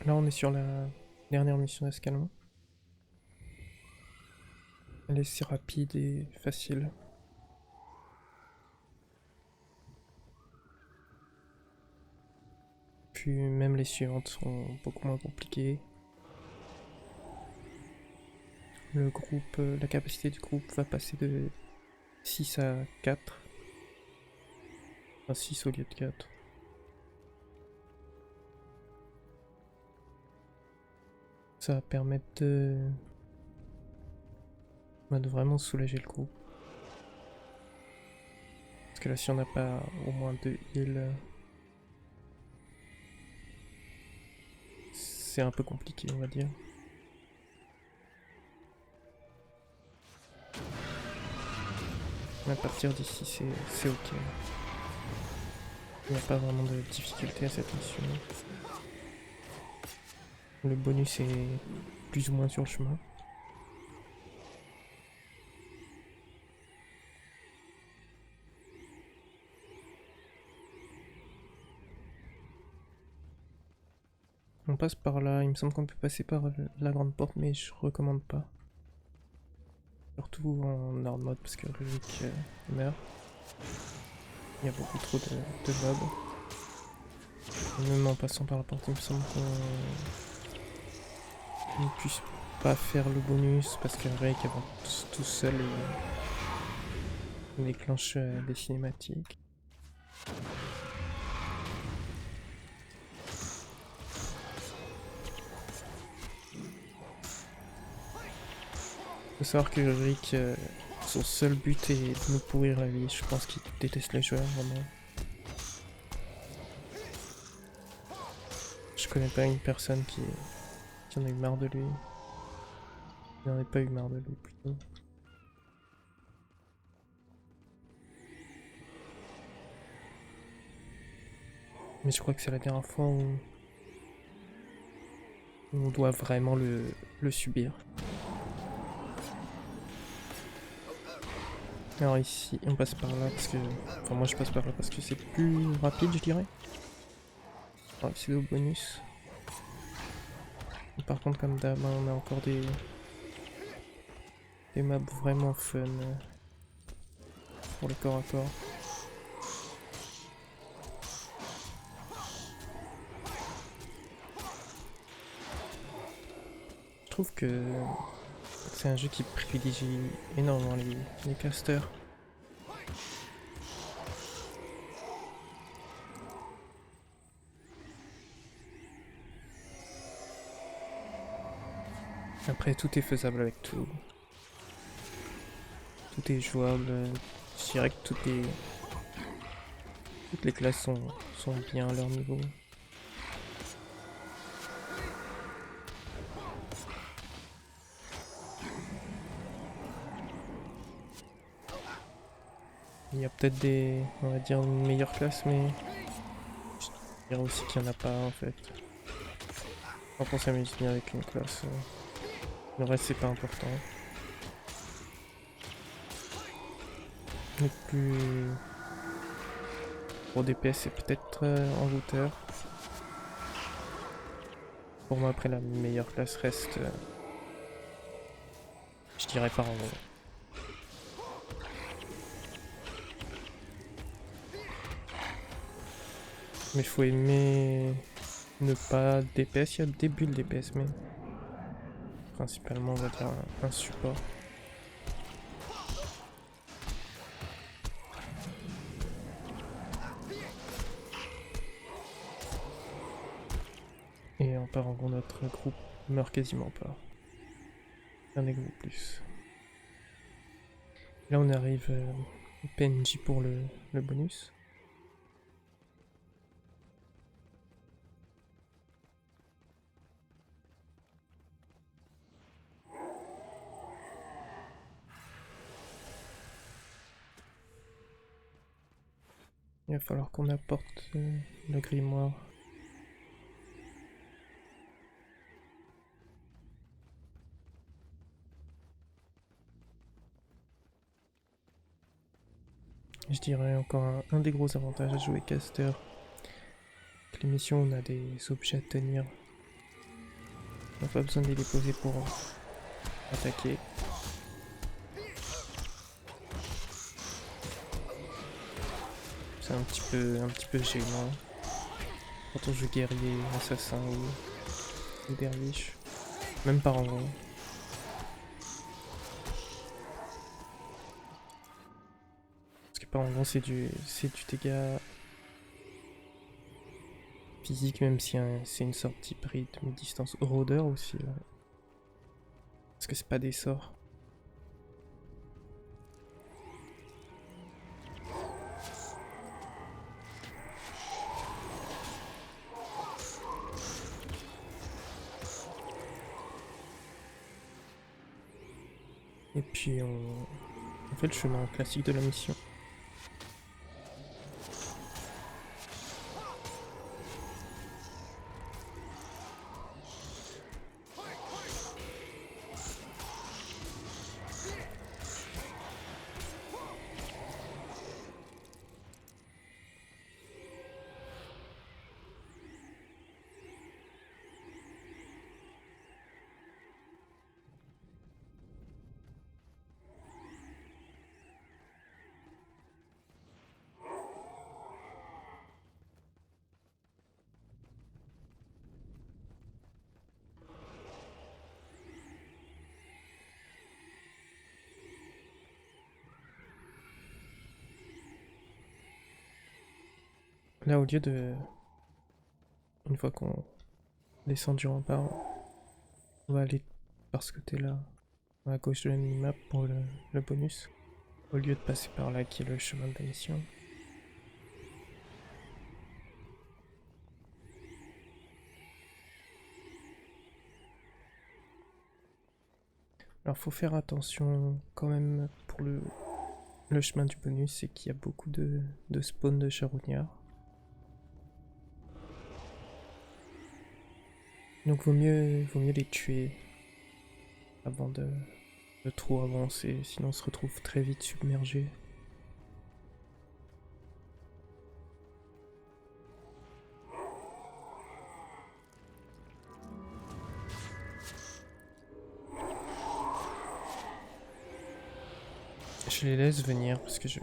Là, on est sur la dernière mission d'escalement. Elle est si rapide et facile. Puis même les suivantes sont beaucoup moins compliquées. Le groupe, la capacité du groupe va passer de 6 à 4. Enfin 6 au lieu de 4. Ça va permettre de vraiment soulager le groupe. Parce que là, si on n'a pas au moins 2 heals, c'est un peu compliqué, on va dire. À partir d'ici, c'est ok. Il n'y a pas vraiment de difficulté à cette mission. Le bonus est plus ou moins sur le chemin. On passe par là, il me semble qu'on peut passer par la grande porte, mais je recommande pas. Surtout en hard mode parce que Rurik meurt. Il y a beaucoup trop de mobs. Et même en passant par la porte, il me semble qu'on ne puisse pas faire le bonus parce que Rurik avance tout seul et il déclenche des cinématiques. Faut savoir que Rurik, son seul but est de nous pourrir la vie. Je pense qu'il déteste les joueurs vraiment. Je connais pas une personne qui en a eu marre de lui. Il n'en a pas eu marre de lui plutôt. Mais je crois que c'est la dernière fois où on doit vraiment le subir. Alors ici, on passe par là parce que... Enfin moi je passe par là parce que c'est plus rapide je dirais. On va accéder au bonus. Et par contre comme d'hab, on a encore des maps vraiment fun pour les corps à corps. Je trouve que c'est un jeu qui privilégie énormément les casters. Après tout est faisable avec tout. Tout est jouable. Je dirais que toutes les classes sont bien à leur niveau. Il y a peut-être on va dire, une meilleure classe, mais je dirais aussi qu'il n'y en a pas en fait. Quand on s'amuse bien avec une classe, le reste c'est pas important. Le plus gros DPS c'est peut-être envoûteur. Pour moi après la meilleure classe reste, je dirais pas envoûteur. Mais il faut aimer ne pas DPS, il y a des bulles DPS mais principalement on va dire un support. Et en parlant notre groupe meurt quasiment pas. Un des groupes plus. Là on arrive au PNJ pour le bonus. Il va falloir qu'on apporte le grimoire. Je dirais encore un des gros avantages à jouer caster. Les missions, on a des objets à tenir On n'a pas besoin de les déposer pour attaquer. C'est un petit peu gênant quand on joue guerrier, assassin ou derviche. Même par en vrai. Parce que par en c'est du dégât physique, même si c'est une sorte d'hybride mi-distance. Rôdeur aussi, là. Parce que c'est pas des sorts. Et puis on fait le chemin classique de la mission. Là, au lieu de... Une fois qu'on descend du rempart, on va aller par ce côté-là, à gauche de la minimap pour le bonus. Au lieu de passer par là qui est le chemin de la mission. Alors faut faire attention quand même pour le chemin du bonus, c'est qu'il y a beaucoup de spawn de charognards. Donc vaut mieux les tuer avant de trop avancer, sinon on se retrouve très vite submergé. Je les laisse venir parce que si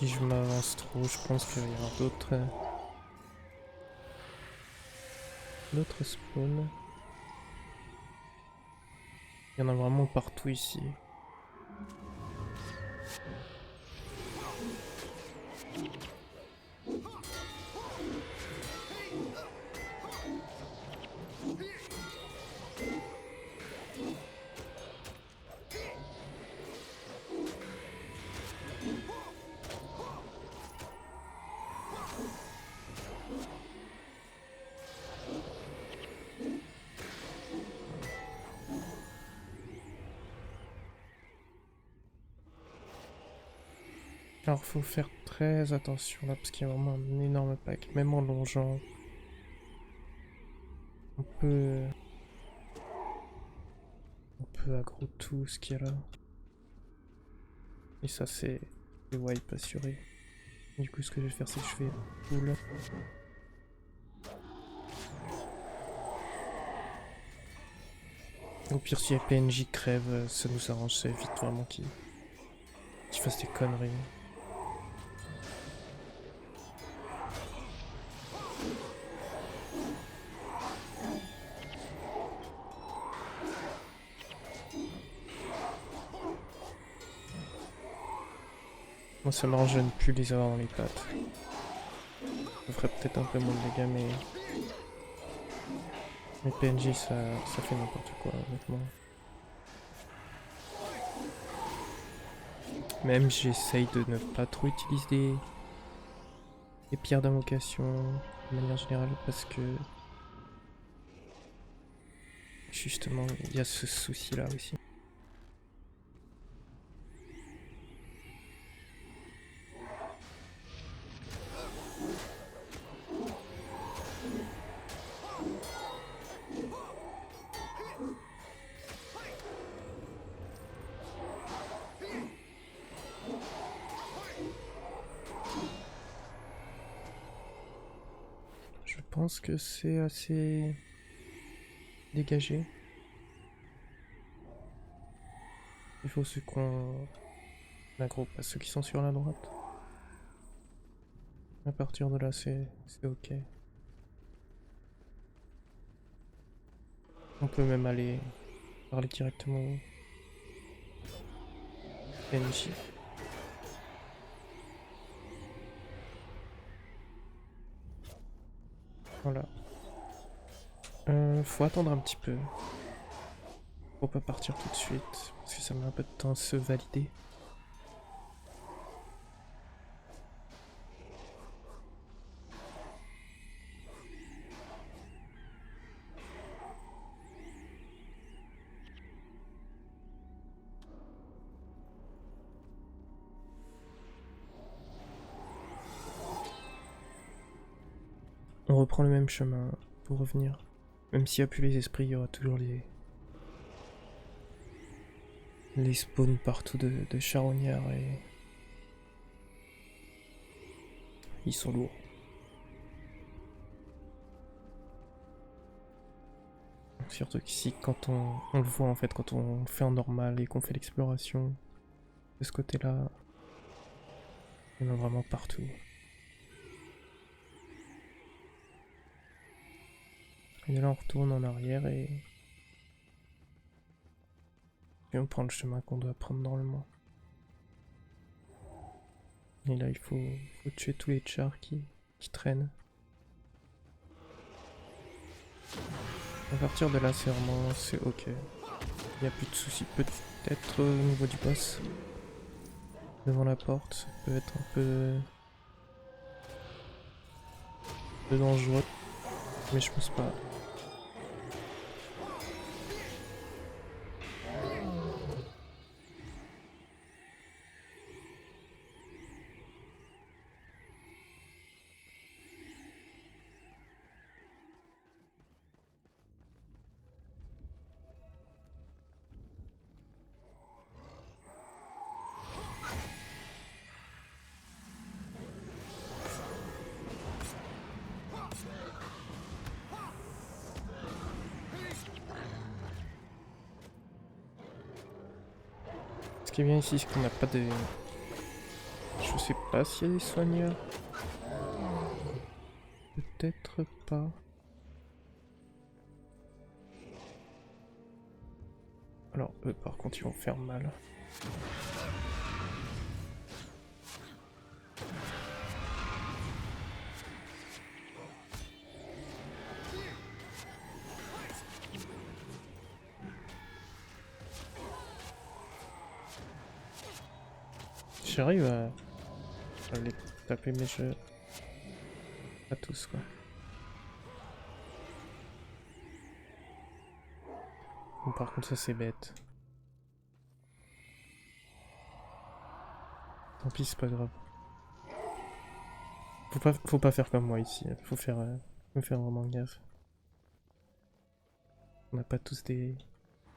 je m'avance trop, je pense qu'il va y avoir d'autres spawns. Il y en a vraiment partout ici. Alors faut faire très attention là parce qu'il y a vraiment un énorme pack, même en longeant. On peut aggro tout ce qu'il y a là. Et ça c'est wipe assuré. Du coup ce que je vais faire c'est que je fais full. Au pire si les PNJ crèvent, ça nous arrange, ça évite vraiment qu'ils fassent des conneries. Moi ça m'arrange de ne plus les avoir dans les pattes. Ça ferait peut-être un peu moins de dégâts mais... Les PNJ ça fait n'importe quoi honnêtement. Même j'essaye de ne pas trop utiliser les pierres d'invocation de manière générale parce que justement il y a ce souci là aussi. Je pense que c'est assez dégagé. Il faut ceux qu'on agroupe à ceux qui sont sur la droite. À partir de là, c'est ok. On peut même aller parler directement au PNJ. Voilà. Faut attendre un petit peu. Faut pas partir tout de suite, parce que ça met un peu de temps à se valider. On reprend le même chemin pour revenir. Même s'il n'y a plus les esprits, il y aura toujours les spawns partout de charognards et ils sont lourds. Surtout qu'ici, quand on le voit en fait, quand on fait en normal et qu'on fait l'exploration, de ce côté-là, il y en a vraiment partout. Et là on retourne en arrière et on prend le chemin qu'on doit prendre normalement. Et là il faut tuer tous les chars qui traînent. À partir de là c'est vraiment ok. Il n'y a plus de soucis, peut-être au niveau du boss. Devant la porte, ça peut être un peu dangereux, mais je pense pas. Ce qui est bien ici, c'est qu'on n'a pas de... Je sais pas s'il y a des soigneurs. Peut-être pas. Alors eux par contre ils vont faire mal. J'arrive à les taper mais je... Pas tous quoi. Bon, par contre ça c'est bête. Tant pis c'est pas grave. Faut pas faire comme moi ici. Faut faire vraiment gaffe. On n'a pas tous des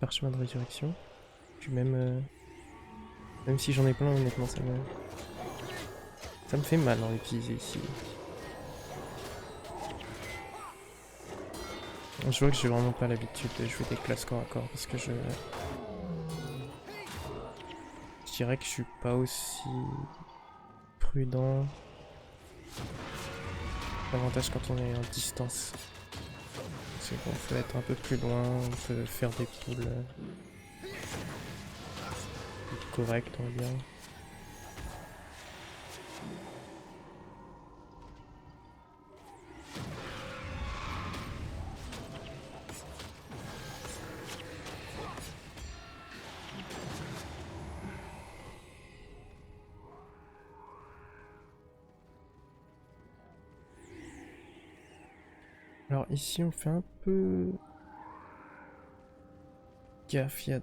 parchemins de résurrection. Puis même si j'en ai plein, honnêtement, ça me fait mal d'en utiliser ici. Je vois que j'ai vraiment pas l'habitude de jouer des classes corps à corps parce que je dirais que je suis pas aussi prudent. L'avantage quand on est en distance, c'est qu'on peut être un peu plus loin, on peut faire des poules correctes, on va dire. Alors ici on fait un peu gaffe, il y a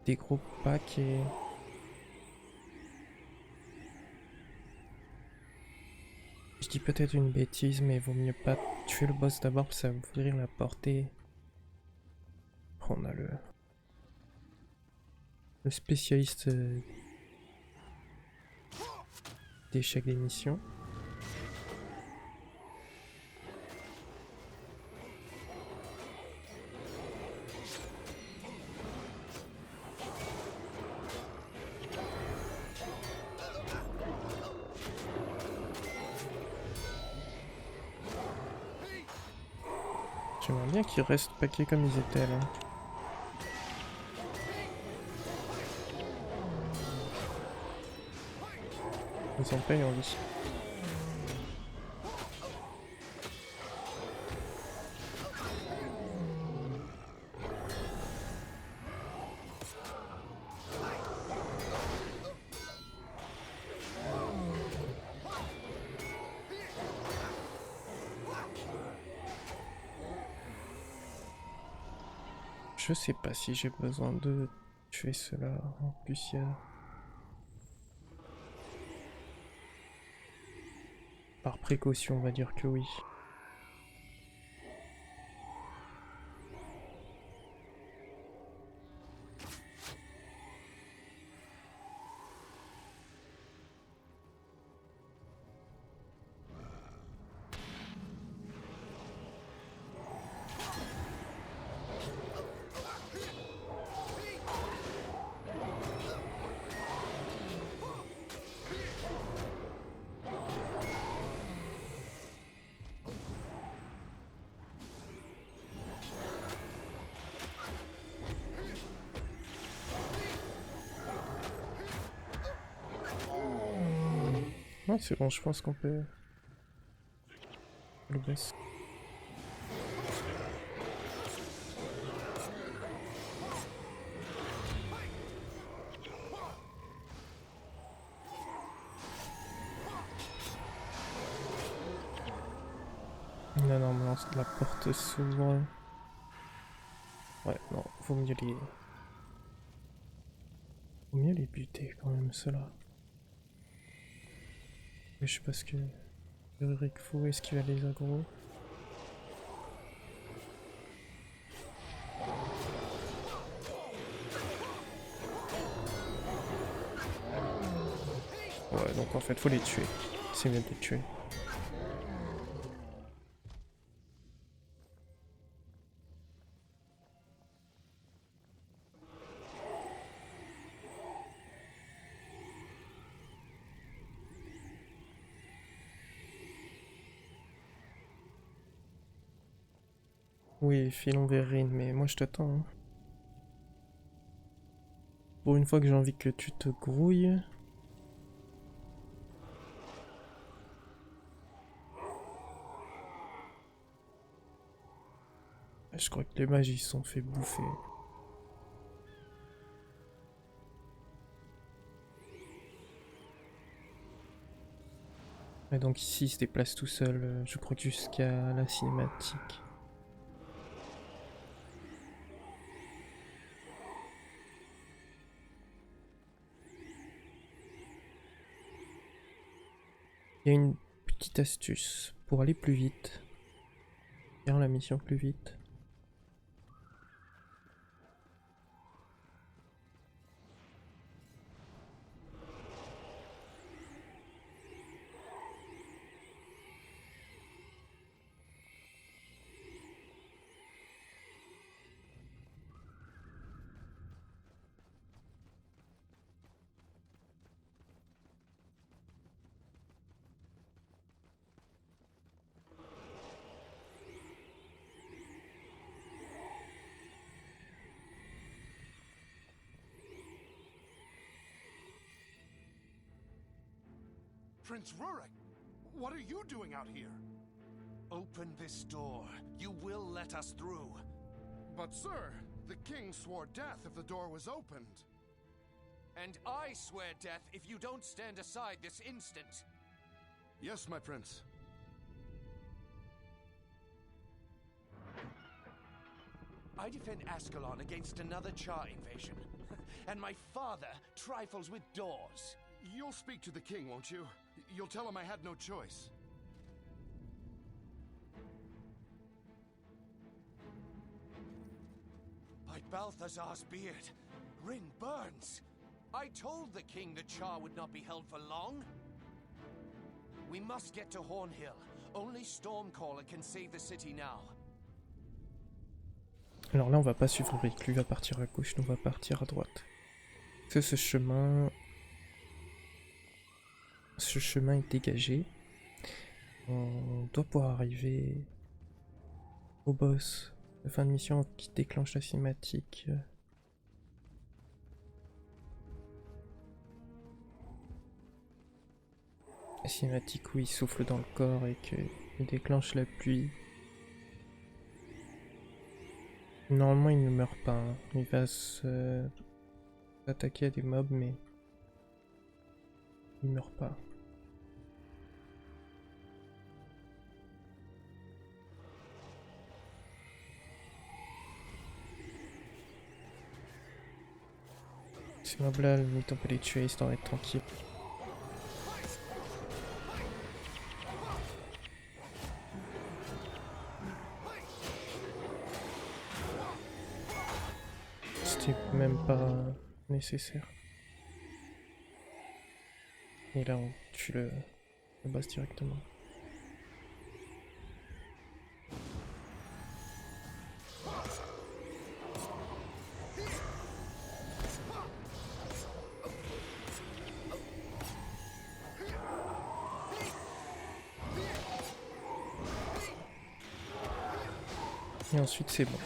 des gros packs et... Je dis peut-être une bêtise mais vaut mieux pas tuer le boss d'abord pour ça va ouvrir la portée. On a le spécialiste d'échecs d'émission. J'aimerais bien qu'ils restent paquets comme ils étaient là. Ils en payent en vie. Je sais pas si j'ai besoin de tuer cela. En plus, il y a... Par précaution, on va dire que oui. Ouais, c'est bon, je pense qu'on peut le baisser. Non, non, mais la porte s'ouvre. Ouais, non, vaut mieux les... Vaut mieux les buter quand même, ceux-là. Mais je sais pas ce que... Rick faut esquiver les aggros. Ouais, donc en fait, faut les tuer. C'est mieux de les tuer. Oui, filons vers Rin, mais moi je t'attends. Hein. Pour une fois que j'ai envie que tu te grouilles... Je crois que les mages ils se sont fait bouffer. Et donc ici il se déplace tout seul, je crois que jusqu'à la cinématique. Il y a une petite astuce pour aller plus vite. Faire la mission plus vite. Prince Rurik, what are you doing out here? Open this door. You will let us through. But sir, the king swore death if the door was opened. And I swear death if you don't stand aside this instant. Yes, my prince. I defend Ascalon against another Char invasion. And my father trifles with doors. You'll speak to the king, won't you? You'll tell him I had no choice. By Balthazar's beard, Rin burns. I told the king the Char would not be held for long. We must get to Hornhill. Only Stormcaller can save the city now. Alors là on va pas suivre Rick, lui va partir à gauche, nous on va partir à droite. Parce que ce chemin est dégagé. On doit pouvoir arriver au boss La fin de mission qui déclenche la cinématique. La cinématique où il souffle dans le corps et qu'il déclenche la pluie. Normalement il ne meurt pas, hein. Il va s'attaquer à des mobs mais il meurt pas. Ces mobs là, limite on peut les tuer histoire d'être tranquille. C'était même pas nécessaire. Et là on tue le boss directement. Et ensuite c'est bon.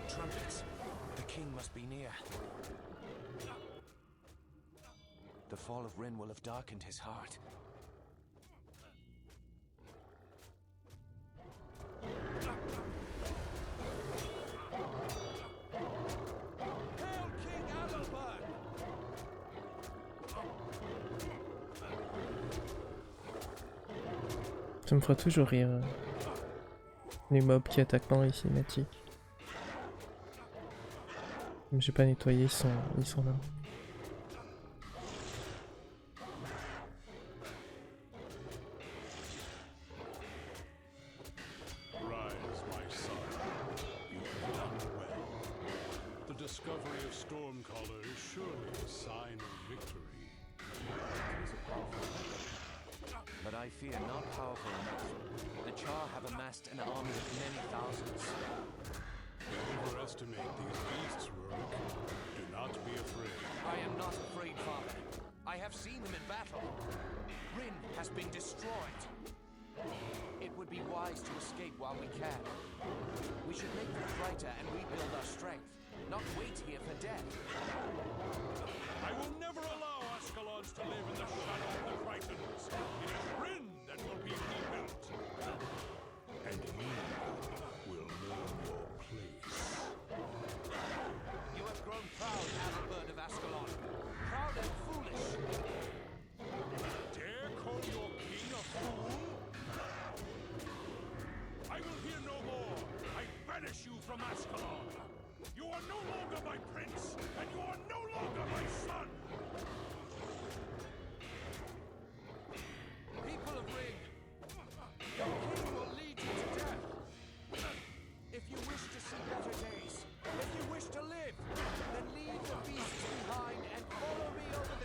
Trumpets. The king must be near. The fall of Rin will have darkened his heart. Hail King Adalbert! Ça me fera toujours rire. Les mobs qui attaquent dans les cinématiques. Comme j'ai pas nettoyé, ils sont là. Rise, my son. You have done well. The discovery of Stormcaller is surely a sign of victory. But I fear not powerful enough. The Char have amassed an army of many thousands. You overestimate these beasts' work. Do not be afraid. I am not afraid, Father. I have seen them in battle. Rin has been destroyed. It would be wise to escape while we can. We should make them brighter and rebuild our strength, not wait here for death. I will never allow Ascalons to live in the shadow of the Tritons. It is Rin that will be rebuilt. And you will know your place. You have grown proud, Adalbert of Ascalon. Proud and foolish. Dare call your king a fool? I will hear no more. I banish you from Ascalon. You are no longer my prince, and you are no longer my son. People of Ring, your king will lead you to death. If you wish to see better days, if you wish to live, then leave the beasts behind and follow me over